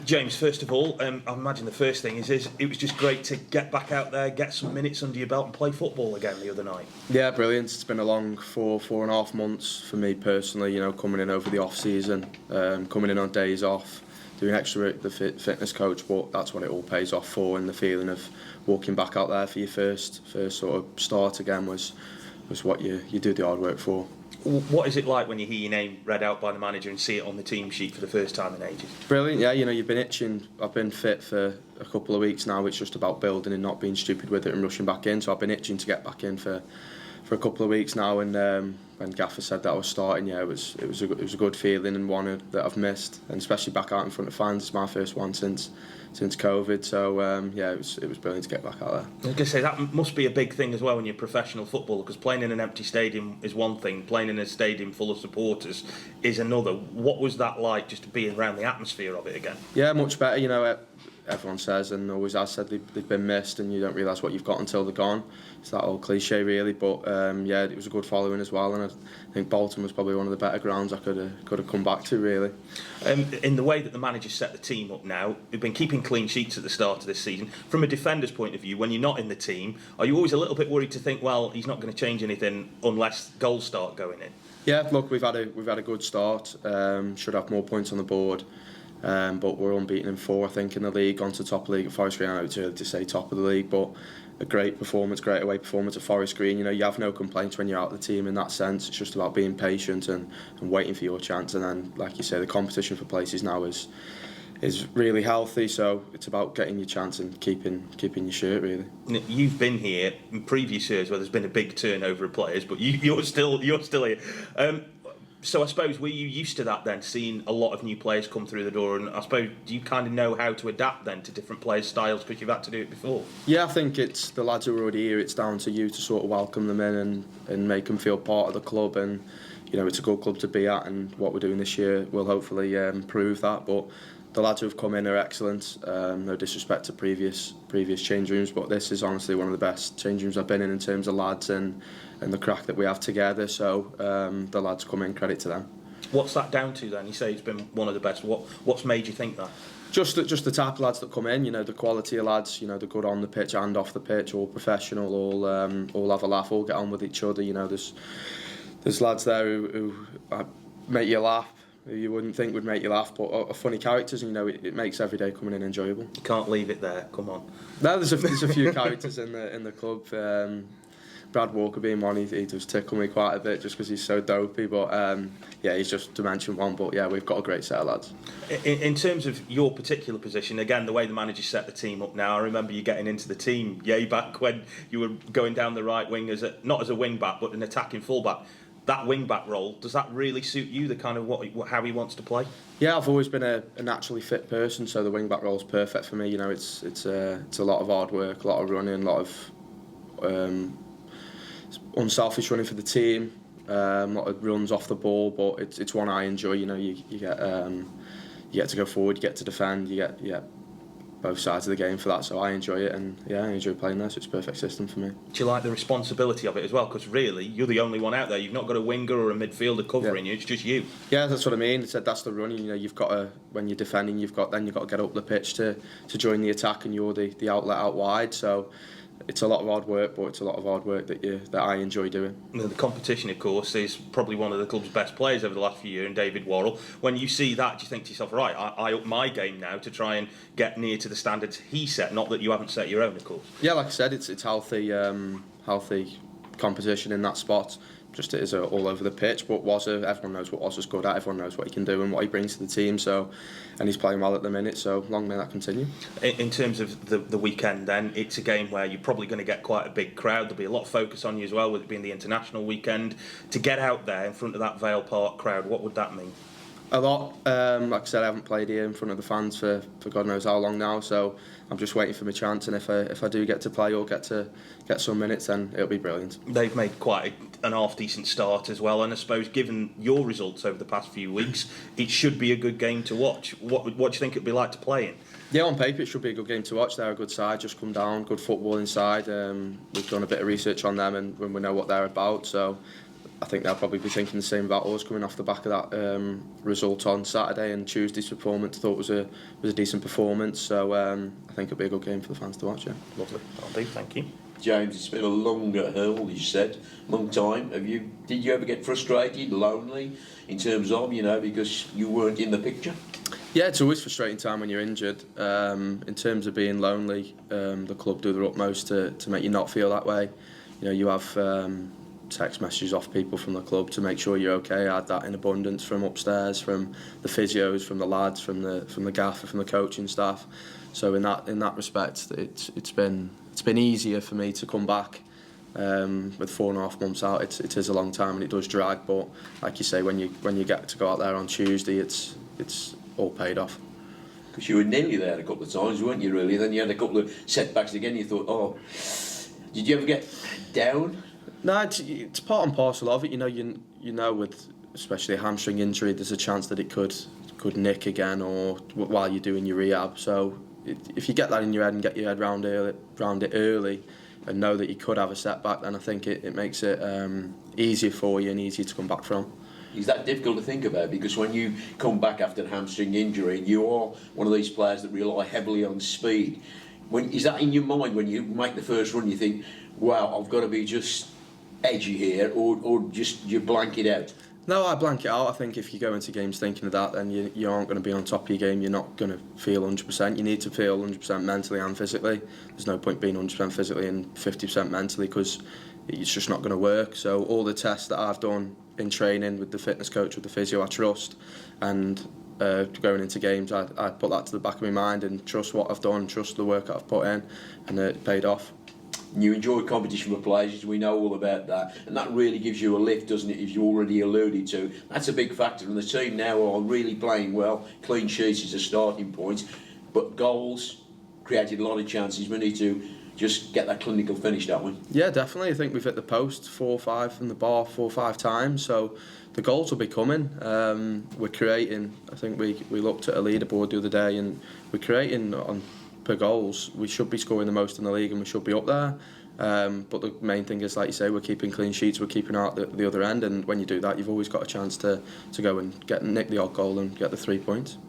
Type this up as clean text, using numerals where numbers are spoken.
James, first of all, I imagine the first thing is it was just great to get back out there, get some minutes under your belt and play football again the other night. Yeah, brilliant. It's been a long 4.5 months for me personally, coming in over the off-season, coming in on days off, doing extra with the fitness coach, but that's what it all pays off for, and the feeling of walking back out there for your first sort of start again was what you do the hard work for. What is it like when you hear your name read out by the manager and see it on the team sheet for the first time in ages? Brilliant, yeah, you've been itching. I've been fit for a couple of weeks now. It's just about building and not being stupid with it and rushing back in. So I've been itching to get back in for a couple of weeks now, and when Gaffer said that I was starting, it was a good feeling, and one that I've missed, and especially back out in front of fans. It's my first one since COVID, so it was brilliant to get back out there. I was going to say, that must be a big thing as well when you're a professional footballer, because playing in an empty stadium is one thing, playing in a stadium full of supporters is another. What was that like, just to be around the atmosphere of it again? Yeah, much better. Everyone says, and always has said, they've been missed, and you don't realise what you've got until they're gone. It's that old cliche, really. But it was a good following as well, and I think Bolton was probably one of the better grounds I could have come back to, really. In the way that the manager set the team up now, we've been keeping clean sheets at the start of this season. From a defender's point of view, when you're not in the team, are you always a little bit worried to think, well, he's not going to change anything unless goals start going in? Yeah, look, we've had a good start. Should have more points on the board. But we're unbeaten in 4, I think, in the league, on to top of the league at Forest Green. I know it's early to say top of the league, but a great away performance at Forest Green. You have no complaints when you're out of the team in that sense. It's just about being patient and waiting for your chance. And then, like you say, the competition for places now is really healthy. So it's about getting your chance and keeping your shirt, really. You've been here in previous years where there's been a big turnover of players, but you're still here. So I suppose, were you used to that then, seeing a lot of new players come through the door, and I suppose, do you kind of know how to adapt then to different players' styles because you've had to do it before? Yeah, I think it's the lads who are already here, it's down to you to sort of welcome them in and make them feel part of the club, and it's a good club to be at, and what we're doing this year will hopefully prove that. But the lads who have come in are excellent. No disrespect to previous change rooms, but this is honestly one of the best change rooms I've been in terms of lads and the crack that we have together. So the lads come in, credit to them. What's that down to then? You say it's been one of the best. What's made you think that? Just the type of lads that come in. The quality of lads. They're good on the pitch and off the pitch. All professional. All have a laugh. All get on with each other. There's lads there who make you laugh, who you wouldn't think would make you laugh, but are funny characters, and it makes every day coming in enjoyable. You can't leave it there, come on. No, there's a few characters in the club. Brad Walker being one, he does tickle me quite a bit just because he's so dopey, but he's just dimension one. But yeah, we've got a great set of lads. In terms of your particular position, again, the way the manager set the team up now, I remember you getting into the team back when you were going down the right wing not as a wing back, but an attacking full back. That wing back role, does that really suit you, the kind of how he wants to play? Yeah, I've always been a naturally fit person, so the wing back role is perfect for me. It's a lot of hard work, a lot of running, a lot of unselfish running for the team, a lot of runs off the ball, but it's one I enjoy. You get to go forward, you get to defend, you get both sides of the game for that, so I enjoy it, and I enjoy playing there, so it's a perfect system for me. Do you like the responsibility of it as well? Because really, you're the only one out there. You've not got a winger or a midfielder covering you, it's just you. Yeah, that's what I mean. That's the running. You've got to, when you're defending, you've got to get up the pitch to join the attack, and you're the outlet out wide, so it's a lot of hard work, but it's a lot of hard work that I enjoy doing. The competition, of course, is probably one of the club's best players over the last few years, and David Worrell. When you see that, do you think to yourself, right, I up my game now to try and get near to the standards he set, not that you haven't set your own, of course? Yeah, like I said, it's healthy competition in that spot. Just it is all over the pitch, but everyone knows what Wazza's good at, everyone knows what he can do and what he brings to the team, so, and he's playing well at the minute, so long may that continue. In terms of the weekend then, it's a game where you're probably going to get quite a big crowd. There'll be a lot of focus on you as well, with it being the international weekend. To get out there in front of that Vale Park crowd, what would that mean? A lot. Like I said, I haven't played here in front of the fans for God knows how long now, so I'm just waiting for my chance, and if I do get to play or get some minutes, then it'll be brilliant. They've made quite an half-decent start as well, and I suppose given your results over the past few weeks, it should be a good game to watch. What do you think it'd be like to play in? Yeah, on paper it should be a good game to watch. They're a good side, just come down, good football inside. We've done a bit of research on them, and we know what they're about, so I think they'll probably be thinking the same about us coming off the back of that result on Saturday, and Tuesday's performance I thought was a decent performance. So I think it'll be a good game for the fans to watch. Yeah. Lovely. That'll do. Thank you. James, it's been a long haul, you said, long time. Did you ever get frustrated, lonely, in terms of, because you weren't in the picture? Yeah, it's always a frustrating time when you're injured. In terms of being lonely, the club do their utmost to make you not feel that way. You have text messages off people from the club to make sure you're okay. I had that in abundance from upstairs, from the physios, from the lads, from the gaffer, from the coaching staff. So in that respect, it's been easier for me to come back with 4.5 months out. It is a long time and it does drag, but like you say, when you get to go out there on Tuesday, it's all paid off. Because you were nearly there a couple of times, weren't you, really? Then you had a couple of setbacks again. You thought, oh, did you ever get down? No, it's part and parcel of it. You know, with especially a hamstring injury, there's a chance that it could nick again, or while you're doing your rehab. So if you get that in your head and get your head round it early, and know that you could have a setback, then I think it makes it easier for you and easier to come back from. Is that difficult to think about? Because when you come back after a hamstring injury, you are one of these players that rely heavily on speed. Is that in your mind when you make the first run? You think, "Wow, I've got to be just edgy here," or just you blank it out? No, I blank it out. I think if you go into games thinking of that, then you aren't going to be on top of your game. You're not going to feel 100%. You need to feel 100% mentally and physically. There's no point being 100% physically and 50% mentally, because it's just not going to work. So all the tests that I've done in training with the fitness coach, with the physio, I trust. And going into games, I put that to the back of my mind and trust what I've done, trust the work that I've put in, and it paid off. You enjoy competition with players, we know all about that, and that really gives you a lift, doesn't it, as you already alluded to. That's a big factor, and the team now are really playing well. Clean sheets is a starting point, but goals, created a lot of chances. We need to just get that clinical finish, don't we? Yeah, definitely. I think we've hit the post 4 or 5 from the bar 4 or 5 times, so the goals will be coming. We're creating. I think we looked at a leaderboard the other day, and we're creating on per goals. We should be scoring the most in the league, and we should be up there. But the main thing is, like you say, we're keeping clean sheets, we're keeping out the other end, and when you do that, you've always got a chance to go and nick the odd goal and get the 3 points.